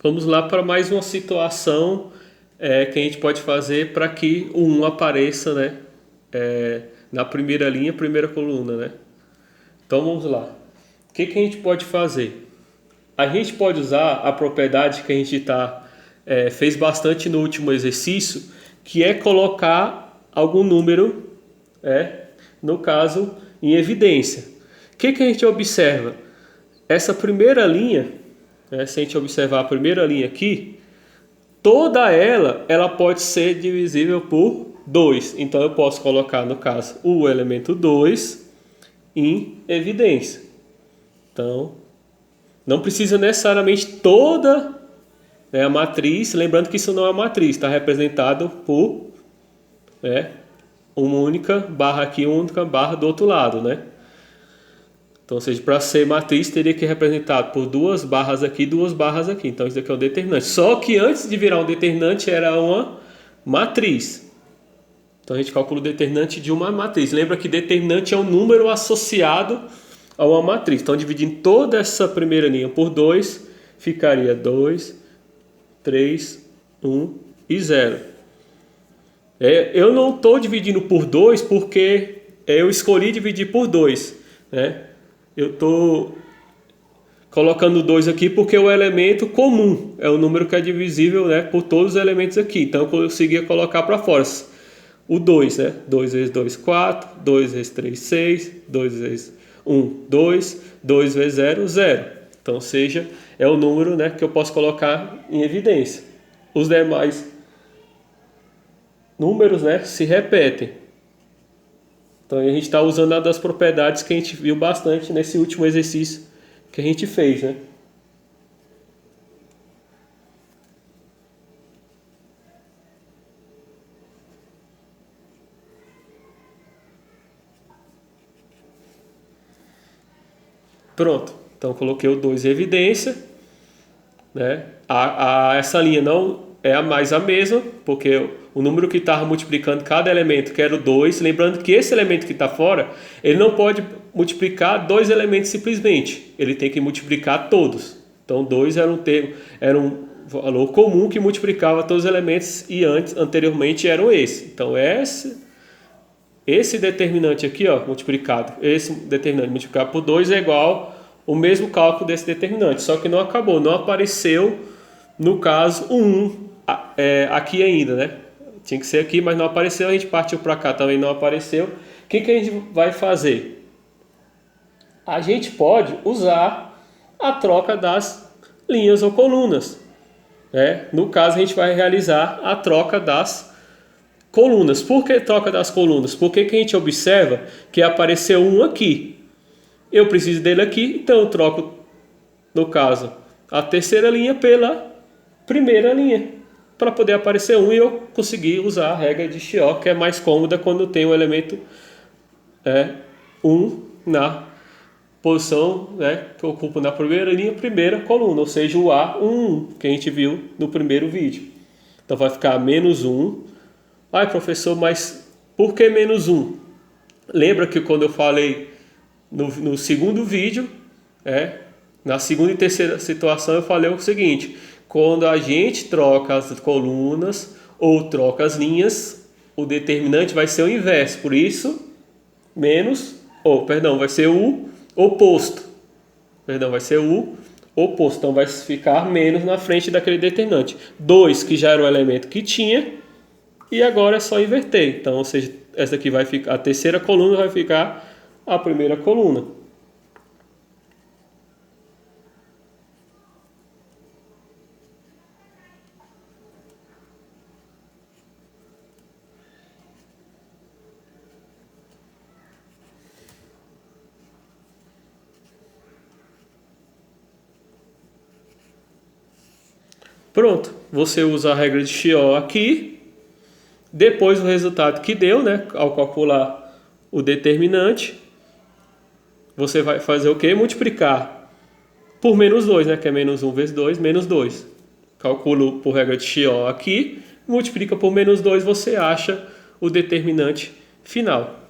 Vamos lá para mais uma situação que a gente pode fazer para que o 1 apareça, né, na primeira linha, primeira coluna, né? Então vamos lá. O que a gente pode fazer? A gente pode usar a propriedade que a gente fez bastante no último exercício, que é colocar algum número, no caso, em evidência. O que a gente observa? Essa primeira linha, se a gente observar a primeira linha aqui, toda ela pode ser divisível por 2. Então eu posso colocar, no caso, o elemento 2 em evidência. Então, não precisa necessariamente toda, a matriz, lembrando que isso não é matriz, está representado por uma única barra aqui, uma única barra do outro lado, né? Então, ou seja, para ser matriz teria que representar por duas barras aqui, duas barras aqui. Então isso aqui é um determinante. Só que antes de virar um determinante era uma matriz. Então a gente calcula o determinante de uma matriz. Lembra que determinante é um número associado a uma matriz. Então dividindo toda essa primeira linha por 2, ficaria 2, 3, 1 e 0. Eu não estou dividindo por 2 porque eu escolhi dividir por 2, né? Eu estou colocando 2 aqui porque o elemento comum é o número que é divisível, né, por todos os elementos aqui. Então eu conseguia colocar para fora o 2, né? 2 vezes 2, 4. 2 vezes 3, 6. 2 vezes 1, 2. 2 vezes 0, 0. Então, ou seja, é o número, né, que eu posso colocar em evidência. Os demais números, né, se repetem. Então a gente está usando uma das propriedades que a gente viu bastante nesse último exercício que a gente fez, né? Pronto. Então coloquei o 2 em evidência, né? Essa linha não é mais a mesma, porque o número que estava multiplicando cada elemento, que era o 2, lembrando que esse elemento que está fora, ele não pode multiplicar dois elementos simplesmente, ele tem que multiplicar todos. Então 2 era um valor comum que multiplicava todos os elementos e anteriormente eram esse. Então esse determinante aqui, ó, multiplicado, esse determinante multiplicado por 2 é igual o mesmo cálculo desse determinante, só que não acabou, não apareceu no caso o 1 aqui ainda, né? Tinha que ser aqui, mas não apareceu, a gente partiu para cá, também não apareceu. O que a gente vai fazer? A gente pode usar a troca das linhas ou colunas, né? No caso, a gente vai realizar a troca das colunas. Por que troca das colunas? Porque a gente observa que apareceu um aqui. Eu preciso dele aqui, então eu troco, no caso, a terceira linha pela primeira linha, para poder aparecer um e eu conseguir usar a regra de Chió, que é mais cômoda quando tem o elemento 1 na posição, né, que ocupa na primeira linha, primeira coluna, ou seja, o A1, que a gente viu no primeiro vídeo. Então vai ficar menos 1. Ai, professor, mas por que menos 1? Lembra que quando eu falei no segundo vídeo, na segunda e terceira situação, eu falei o seguinte: quando a gente troca as colunas ou troca as linhas, o determinante vai ser o inverso. Por isso, vai ser o oposto. Vai ser o oposto. Então, vai ficar menos na frente daquele determinante. 2, que já era o elemento que tinha, e agora é só inverter. Então, ou seja, essa aqui vai ficar, a terceira coluna vai ficar a primeira coluna. Pronto, você usa a regra de Chió aqui, depois o resultado que deu, né, ao calcular o determinante, você vai fazer o quê? Multiplicar por menos 2, né, que é menos 1 vezes 2, menos 2. Calculo por regra de Chió aqui, multiplica por menos 2, você acha o determinante final.